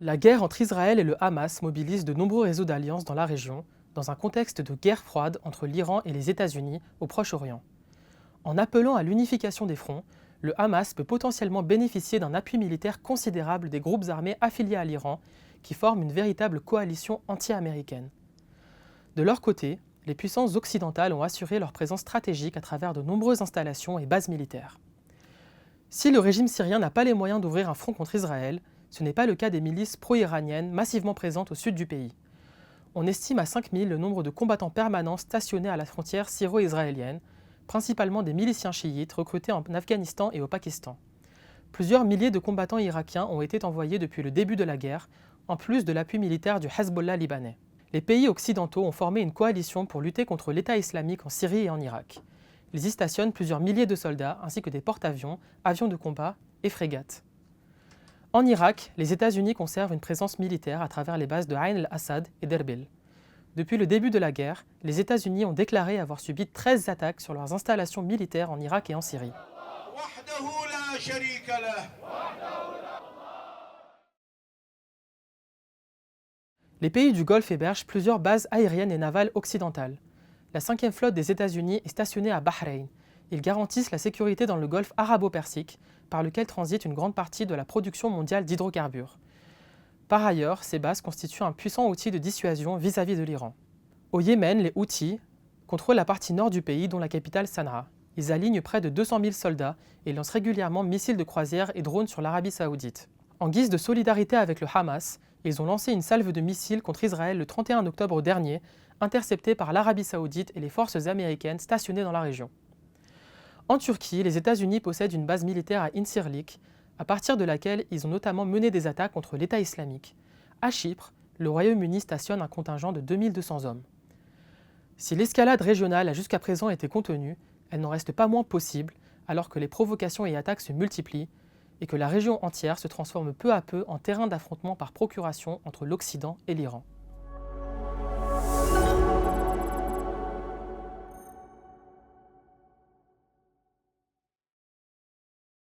La guerre entre Israël et le Hamas mobilise de nombreux réseaux d'alliances dans la région, dans un contexte de guerre froide entre l'Iran et les États-Unis au Proche-Orient. En appelant à l'unification des fronts, le Hamas peut potentiellement bénéficier d'un appui militaire considérable des groupes armés affiliés à l'Iran, qui forment une véritable coalition anti-américaine. De leur côté, les puissances occidentales ont assuré leur présence stratégique à travers de nombreuses installations et bases militaires. Si le régime syrien n'a pas les moyens d'ouvrir un front contre Israël, ce n'est pas le cas des milices pro-iraniennes massivement présentes au sud du pays. On estime à 5000 le nombre de combattants permanents stationnés à la frontière syro-israélienne, principalement des miliciens chiites recrutés en Afghanistan et au Pakistan. Plusieurs milliers de combattants irakiens ont été envoyés depuis le début de la guerre, en plus de l'appui militaire du Hezbollah libanais. Les pays occidentaux ont formé une coalition pour lutter contre l'État islamique en Syrie et en Irak. Ils y stationnent plusieurs milliers de soldats, ainsi que des porte-avions, avions de combat et frégates. En Irak, les États-Unis conservent une présence militaire à travers les bases de Ain al-Assad et d'Erbil. Depuis le début de la guerre, les États-Unis ont déclaré avoir subi 13 attaques sur leurs installations militaires en Irak et en Syrie. Les pays du Golfe hébergent plusieurs bases aériennes et navales occidentales. La 5e flotte des États-Unis est stationnée à Bahreïn. Ils garantissent la sécurité dans le golfe arabo-persique, par lequel transite une grande partie de la production mondiale d'hydrocarbures. Par ailleurs, ces bases constituent un puissant outil de dissuasion vis-à-vis de l'Iran. Au Yémen, les Houthis contrôlent la partie nord du pays, dont la capitale Sanaa. Ils alignent près de 200 000 soldats et lancent régulièrement missiles de croisière et drones sur l'Arabie saoudite. En guise de solidarité avec le Hamas, ils ont lancé une salve de missiles contre Israël le 31 octobre dernier, interceptés par l'Arabie saoudite et les forces américaines stationnées dans la région. En Turquie, les États-Unis possèdent une base militaire à Incirlik, à partir de laquelle ils ont notamment mené des attaques contre l'État islamique. À Chypre, le Royaume-Uni stationne un contingent de 2200 hommes. Si l'escalade régionale a jusqu'à présent été contenue, elle n'en reste pas moins possible, alors que les provocations et attaques se multiplient et que la région entière se transforme peu à peu en terrain d'affrontement par procuration entre l'Occident et l'Iran.